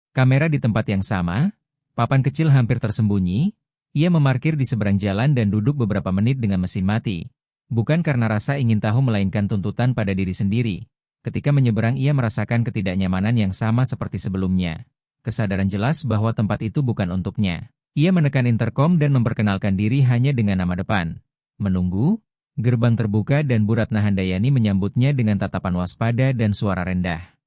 Kamera di tempat yang sama, papan kecil hampir tersembunyi. Ia memarkir di seberang jalan dan duduk beberapa menit dengan mesin mati. Bukan karena rasa ingin tahu melainkan tuntutan pada diri sendiri. Ketika menyeberang ia merasakan ketidaknyamanan yang sama seperti sebelumnya. Kesadaran jelas bahwa tempat itu bukan untuknya. Ia menekan interkom dan memperkenalkan diri hanya dengan nama depan. Menunggu, gerbang terbuka dan Bu Ratna Handayani menyambutnya dengan tatapan waspada dan suara rendah.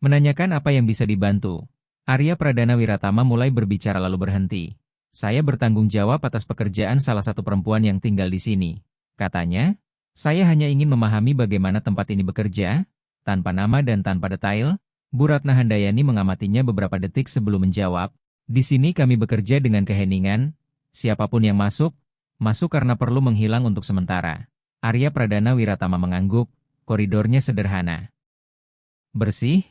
Menanyakan apa yang bisa dibantu. Arya Pradana Wiratama mulai berbicara lalu berhenti. Saya bertanggung jawab atas pekerjaan salah satu perempuan yang tinggal di sini. Katanya, saya hanya ingin memahami bagaimana tempat ini bekerja. Tanpa nama dan tanpa detail, Bu Ratna Handayani mengamatinya beberapa detik sebelum menjawab. Di sini kami bekerja dengan keheningan. Siapapun yang masuk karena perlu menghilang untuk sementara. Arya Pradana Wiratama mengangguk, koridornya sederhana. Bersih,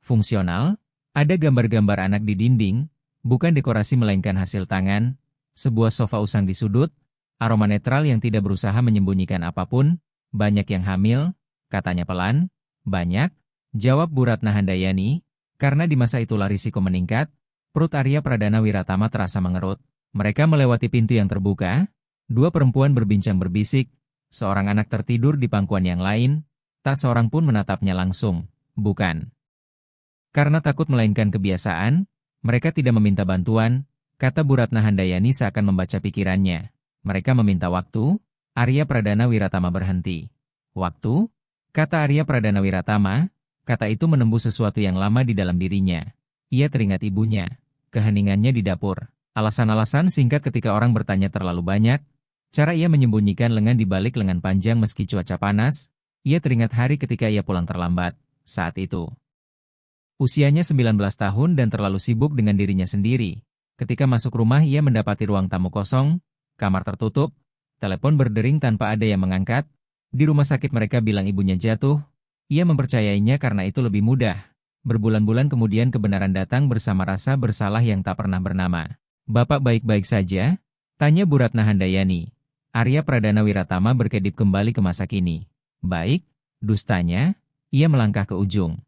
fungsional, ada gambar-gambar anak di dinding, bukan dekorasi melainkan hasil tangan, sebuah sofa usang di sudut, aroma netral yang tidak berusaha menyembunyikan apapun, banyak yang hamil, katanya pelan, banyak, jawab Bu Ratna Handayani, karena di masa itulah risiko meningkat. Perut Arya Pradana Wiratama terasa mengerut. Mereka melewati pintu yang terbuka. Dua perempuan berbincang berbisik. Seorang anak tertidur di pangkuan yang lain. Tak seorang pun menatapnya langsung. Bukan karena takut melainkan kebiasaan. Mereka tidak meminta bantuan. Kata Bu Ratna Handayani seakan membaca pikirannya. Mereka meminta waktu. Arya Pradana Wiratama berhenti. Waktu? Kata Arya Pradana Wiratama. Kata itu menembus sesuatu yang lama di dalam dirinya. Ia teringat ibunya. Keheningannya di dapur. Alasan-alasan singkat ketika orang bertanya terlalu banyak. Cara ia menyembunyikan lengan di balik lengan panjang meski cuaca panas. Ia teringat hari ketika ia pulang terlambat. Saat itu usianya 19 tahun dan terlalu sibuk dengan dirinya sendiri. Ketika masuk rumah ia mendapati ruang tamu kosong, kamar tertutup, telepon berdering tanpa ada yang mengangkat. Di rumah sakit mereka bilang ibunya jatuh. Ia mempercayainya karena itu lebih mudah. Berbulan-bulan kemudian kebenaran datang bersama rasa bersalah yang tak pernah bernama. Bapak baik-baik saja? Tanya Bu Ratna Handayani. Arya Pradana Wiratama berkedip kembali ke masa kini. Baik, dustanya. Ia melangkah ke ujung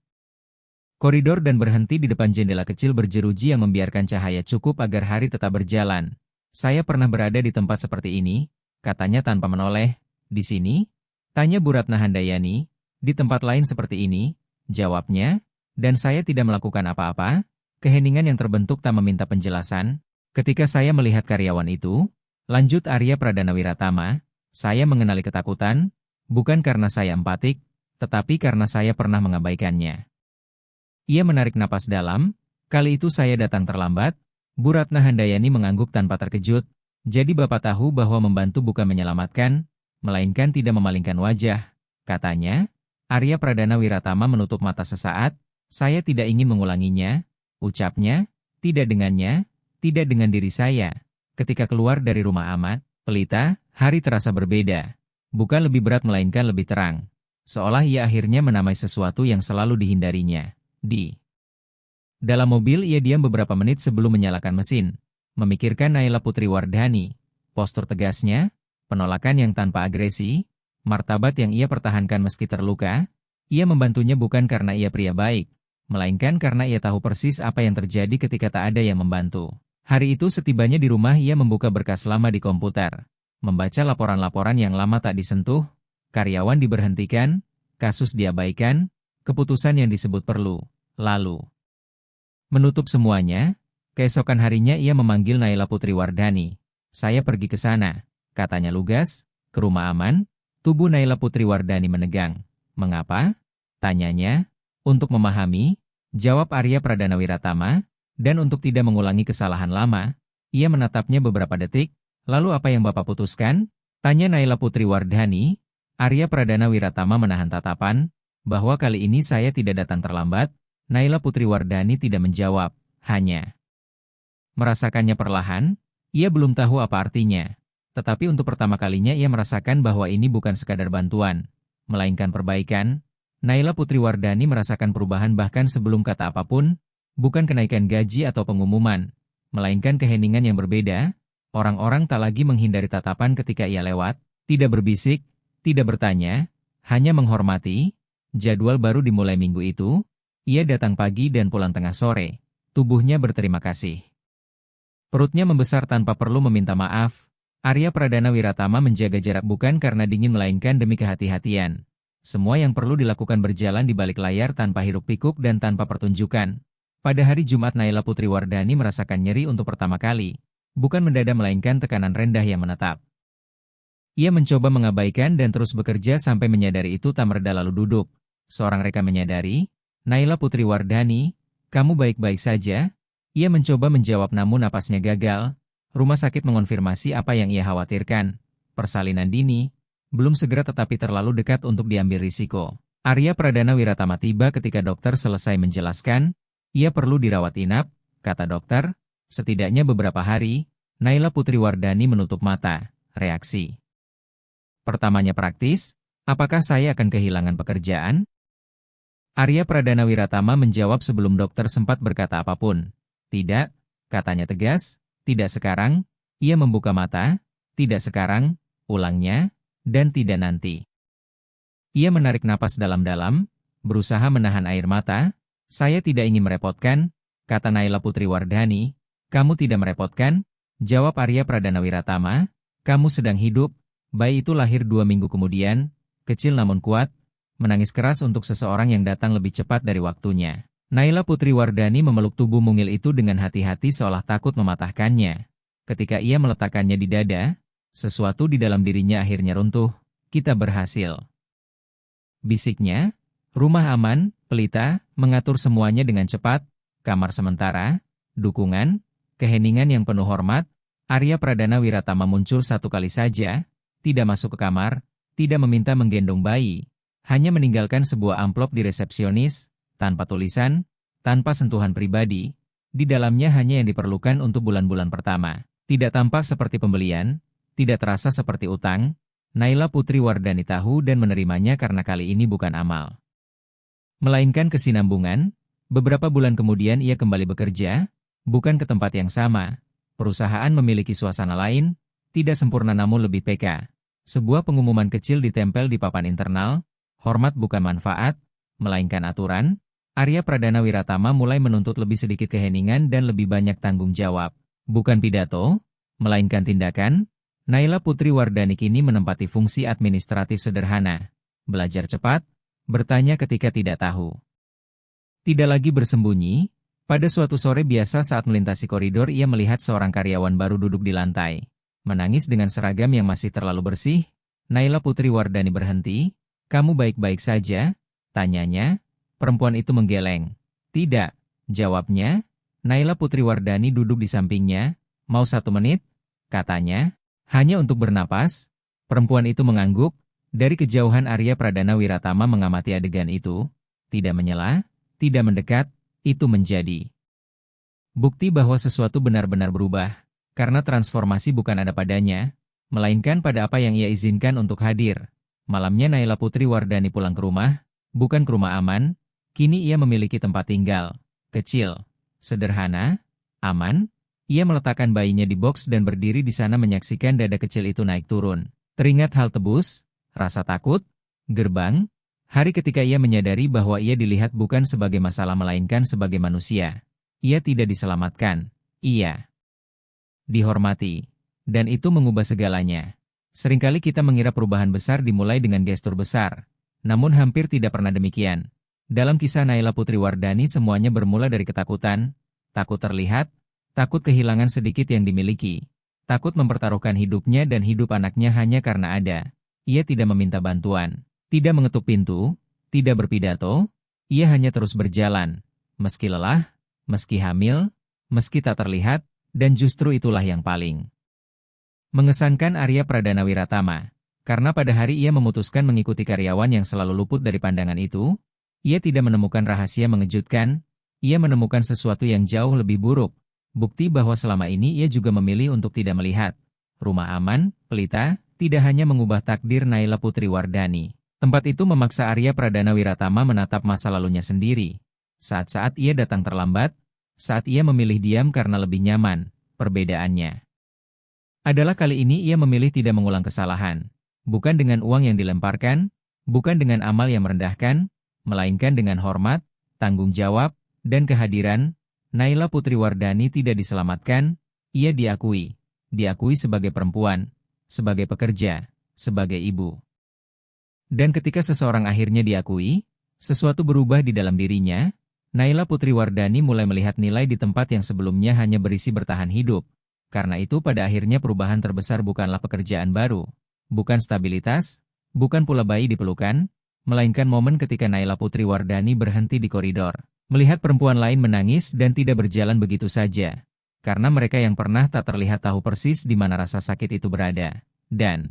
koridor dan berhenti di depan jendela kecil berjeruji yang membiarkan cahaya cukup agar hari tetap berjalan. Saya pernah berada di tempat seperti ini, katanya tanpa menoleh. Di sini? Tanya Bu Ratna Handayani. Di tempat lain seperti ini, jawabnya. Dan saya tidak melakukan apa-apa. Keheningan yang terbentuk tak meminta penjelasan. Ketika saya melihat karyawan itu, lanjut Arya Pradana Wiratama, saya mengenali ketakutan, bukan karena saya empatik, tetapi karena saya pernah mengabaikannya. Ia menarik napas dalam. Kali itu saya datang terlambat. Bu Ratna Handayani mengangguk tanpa terkejut. Jadi Bapak tahu bahwa membantu bukan menyelamatkan, melainkan tidak memalingkan wajah. Katanya. Arya Pradana Wiratama menutup mata sesaat. Saya tidak ingin mengulanginya. Ucapnya. Tidak dengannya. Tidak dengan diri saya. Ketika keluar dari rumah amat, pelita, hari terasa berbeda. Bukan lebih berat melainkan lebih terang. Seolah ia akhirnya menamai sesuatu yang selalu dihindarinya. Di dalam mobil ia diam beberapa menit sebelum menyalakan mesin. Memikirkan Naila Putri Wardhani. Postur tegasnya, penolakan yang tanpa agresi, martabat yang ia pertahankan meski terluka. Ia membantunya bukan karena ia pria baik, melainkan karena ia tahu persis apa yang terjadi ketika tak ada yang membantu. Hari itu setibanya di rumah ia membuka berkas lama di komputer. Membaca laporan-laporan yang lama tak disentuh, karyawan diberhentikan, kasus diabaikan, keputusan yang disebut perlu. Lalu, menutup semuanya, keesokan harinya ia memanggil Naila Putriwardhani. "Saya pergi ke sana," katanya lugas, "ke rumah Aman." Tubuh Naila Putriwardhani menegang. "Mengapa?" tanyanya. "Untuk memahami," jawab Arya Pradana Wiratama, dan untuk tidak mengulangi kesalahan lama, ia menatapnya beberapa detik. "Lalu apa yang Bapak putuskan?" tanya Naila Putriwardhani. Arya Pradana Wiratama menahan tatapan, "Bahwa kali ini saya tidak datang terlambat." Naila Putriwardhani tidak menjawab, hanya merasakannya perlahan. Ia belum tahu apa artinya. Tetapi untuk pertama kalinya ia merasakan bahwa ini bukan sekadar bantuan, melainkan perbaikan. Naila Putriwardhani merasakan perubahan bahkan sebelum kata apapun, bukan kenaikan gaji atau pengumuman, melainkan keheningan yang berbeda. Orang-orang tak lagi menghindari tatapan ketika ia lewat, tidak berbisik, tidak bertanya, hanya menghormati. Jadwal baru dimulai minggu itu. Ia datang pagi dan pulang tengah sore. Tubuhnya berterima kasih. Perutnya membesar tanpa perlu meminta maaf. Arya Pradana Wiratama menjaga jarak bukan karena dingin melainkan demi kehati-hatian. Semua yang perlu dilakukan berjalan di balik layar tanpa hiruk-pikuk dan tanpa pertunjukan. Pada hari Jumat Naila Putriwardhani merasakan nyeri untuk pertama kali. Bukan mendadak melainkan tekanan rendah yang menetap. Ia mencoba mengabaikan dan terus bekerja sampai menyadari itu tak mereda lalu duduk. Seorang rekan menyadari, "Naila Putriwardhani, kamu baik-baik saja?" Ia mencoba menjawab namun napasnya gagal. Rumah sakit mengonfirmasi apa yang ia khawatirkan. Persalinan dini, belum segera tetapi terlalu dekat untuk diambil risiko. Arya Pradana Wiratama tiba ketika dokter selesai menjelaskan, ia perlu dirawat inap, kata dokter, setidaknya beberapa hari. Naila Putriwardhani menutup mata, reaksi pertamanya praktis, apakah saya akan kehilangan pekerjaan? Arya Pradana Wiratama menjawab sebelum dokter sempat berkata apapun. "Tidak," katanya tegas, "tidak sekarang." Ia membuka mata, "Tidak sekarang," ulangnya, "dan tidak nanti." Ia menarik napas dalam-dalam, berusaha menahan air mata. "Saya tidak ingin merepotkan," kata Naila Putriwardhani. "Kamu tidak merepotkan," jawab Arya Pradana Wiratama. "Kamu sedang hidup." Bayi itu lahir 2 minggu kemudian, kecil namun kuat, menangis keras untuk seseorang yang datang lebih cepat dari waktunya. Naila Putriwardhani memeluk tubuh mungil itu dengan hati-hati seolah takut mematahkannya. Ketika ia meletakkannya di dada, sesuatu di dalam dirinya akhirnya runtuh. "Kita berhasil," bisiknya. Rumah aman, pelita, mengatur semuanya dengan cepat. Kamar sementara, dukungan, keheningan yang penuh hormat. Arya Pradana Wiratama muncul satu kali saja, tidak masuk ke kamar, tidak meminta menggendong bayi, hanya meninggalkan sebuah amplop di resepsionis, tanpa tulisan, tanpa sentuhan pribadi. Di dalamnya hanya yang diperlukan untuk bulan-bulan pertama. Tidak tampak seperti pembelian, tidak terasa seperti utang. Naila Putriwardhani tahu dan menerimanya karena kali ini bukan amal, melainkan kesinambungan. Beberapa bulan kemudian ia kembali bekerja, bukan ke tempat yang sama. Perusahaan memiliki suasana lain, tidak sempurna namun lebih peka. Sebuah pengumuman kecil ditempel di papan internal, "Hormat bukan manfaat, melainkan aturan." Arya Pradana Wiratama mulai menuntut lebih sedikit keheningan dan lebih banyak tanggung jawab. Bukan pidato, melainkan tindakan. Naila Putriwardhani kini menempati fungsi administratif sederhana. Belajar cepat, bertanya ketika tidak tahu. Tidak lagi bersembunyi. Pada suatu sore biasa saat melintasi koridor ia melihat seorang karyawan baru duduk di lantai. Menangis dengan seragam yang masih terlalu bersih. Naila Putriwardhani berhenti. "Kamu baik-baik saja?" tanyanya. Perempuan itu menggeleng. "Tidak," jawabnya. Naila Putriwardhani duduk di sampingnya. "Mau 1 menit?" katanya. "Hanya untuk bernapas." Perempuan itu mengangguk. Dari kejauhan Arya Pradana Wiratama mengamati adegan itu. Tidak menyela, tidak mendekat, itu menjadi bukti bahwa sesuatu benar-benar berubah. Karena transformasi bukan ada padanya, melainkan pada apa yang ia izinkan untuk hadir. Malamnya Naila Putriwardhani pulang ke rumah, bukan ke rumah aman. Kini ia memiliki tempat tinggal, kecil, sederhana, aman. Ia meletakkan bayinya di boks dan berdiri di sana menyaksikan dada kecil itu naik turun. Teringat hal tebus, rasa takut, gerbang, hari ketika ia menyadari bahwa ia dilihat bukan sebagai masalah melainkan sebagai manusia. Ia tidak diselamatkan, ia dihormati. Dan itu mengubah segalanya. Seringkali kita mengira perubahan besar dimulai dengan gestur besar. Namun hampir tidak pernah demikian. Dalam kisah Naila Putriwardhani semuanya bermula dari ketakutan, takut terlihat, takut kehilangan sedikit yang dimiliki, takut mempertaruhkan hidupnya dan hidup anaknya hanya karena ada. Ia tidak meminta bantuan, tidak mengetuk pintu, tidak berpidato, ia hanya terus berjalan, meski lelah, meski hamil, meski tak terlihat, dan justru itulah yang paling mengesankan Arya Pradana Wiratama. Karena pada hari ia memutuskan mengikuti karyawan yang selalu luput dari pandangan itu, ia tidak menemukan rahasia mengejutkan, ia menemukan sesuatu yang jauh lebih buruk, bukti bahwa selama ini ia juga memilih untuk tidak melihat. Rumah aman, pelita, tidak hanya mengubah takdir Naila Putriwardhani. Tempat itu memaksa Arya Pradana Wiratama menatap masa lalunya sendiri. Saat-saat ia datang terlambat, saat ia memilih diam karena lebih nyaman, perbedaannya adalah kali ini ia memilih tidak mengulang kesalahan. Bukan dengan uang yang dilemparkan, bukan dengan amal yang merendahkan, melainkan dengan hormat, tanggung jawab, dan kehadiran. Naila Putriwardhani tidak diselamatkan, ia diakui. Diakui sebagai perempuan, sebagai pekerja, sebagai ibu. Dan ketika seseorang akhirnya diakui, sesuatu berubah di dalam dirinya. Naila Putriwardhani mulai melihat nilai di tempat yang sebelumnya hanya berisi bertahan hidup. Karena itu pada akhirnya perubahan terbesar bukanlah pekerjaan baru, bukan stabilitas, bukan pula bayi di pelukan, melainkan momen ketika Naila Putriwardhani berhenti di koridor, melihat perempuan lain menangis dan tidak berjalan begitu saja. Karena mereka yang pernah tak terlihat tahu persis di mana rasa sakit itu berada. Dan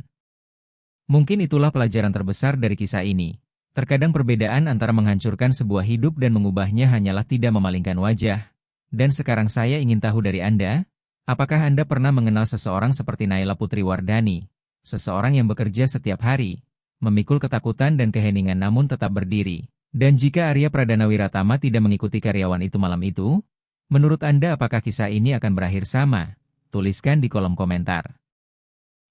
mungkin itulah pelajaran terbesar dari kisah ini. Terkadang perbedaan antara menghancurkan sebuah hidup dan mengubahnya hanyalah tidak memalingkan wajah. Dan sekarang saya ingin tahu dari Anda, apakah Anda pernah mengenal seseorang seperti Naila Putriwardhani? Seseorang yang bekerja setiap hari, memikul ketakutan dan keheningan namun tetap berdiri. Dan jika Arya Pradana Wiratama tidak mengikuti karyawan itu malam itu, menurut Anda apakah kisah ini akan berakhir sama? Tuliskan di kolom komentar.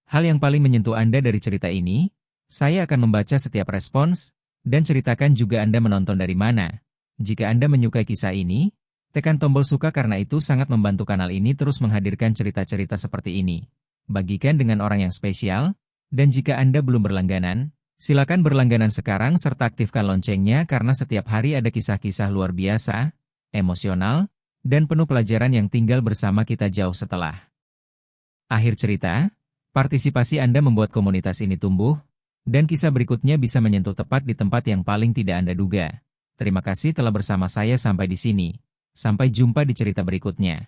Hal yang paling menyentuh Anda dari cerita ini, saya akan membaca setiap respons, dan ceritakan juga Anda menonton dari mana. Jika Anda menyukai kisah ini, tekan tombol suka karena itu sangat membantu kanal ini terus menghadirkan cerita-cerita seperti ini. Bagikan dengan orang yang spesial, dan jika Anda belum berlangganan, silakan berlangganan sekarang serta aktifkan loncengnya karena setiap hari ada kisah-kisah luar biasa, emosional, dan penuh pelajaran yang tinggal bersama kita jauh setelah akhir cerita. Partisipasi Anda membuat komunitas ini tumbuh, dan kisah berikutnya bisa menyentuh tepat di tempat yang paling tidak Anda duga. Terima kasih telah bersama saya sampai di sini. Sampai jumpa di cerita berikutnya.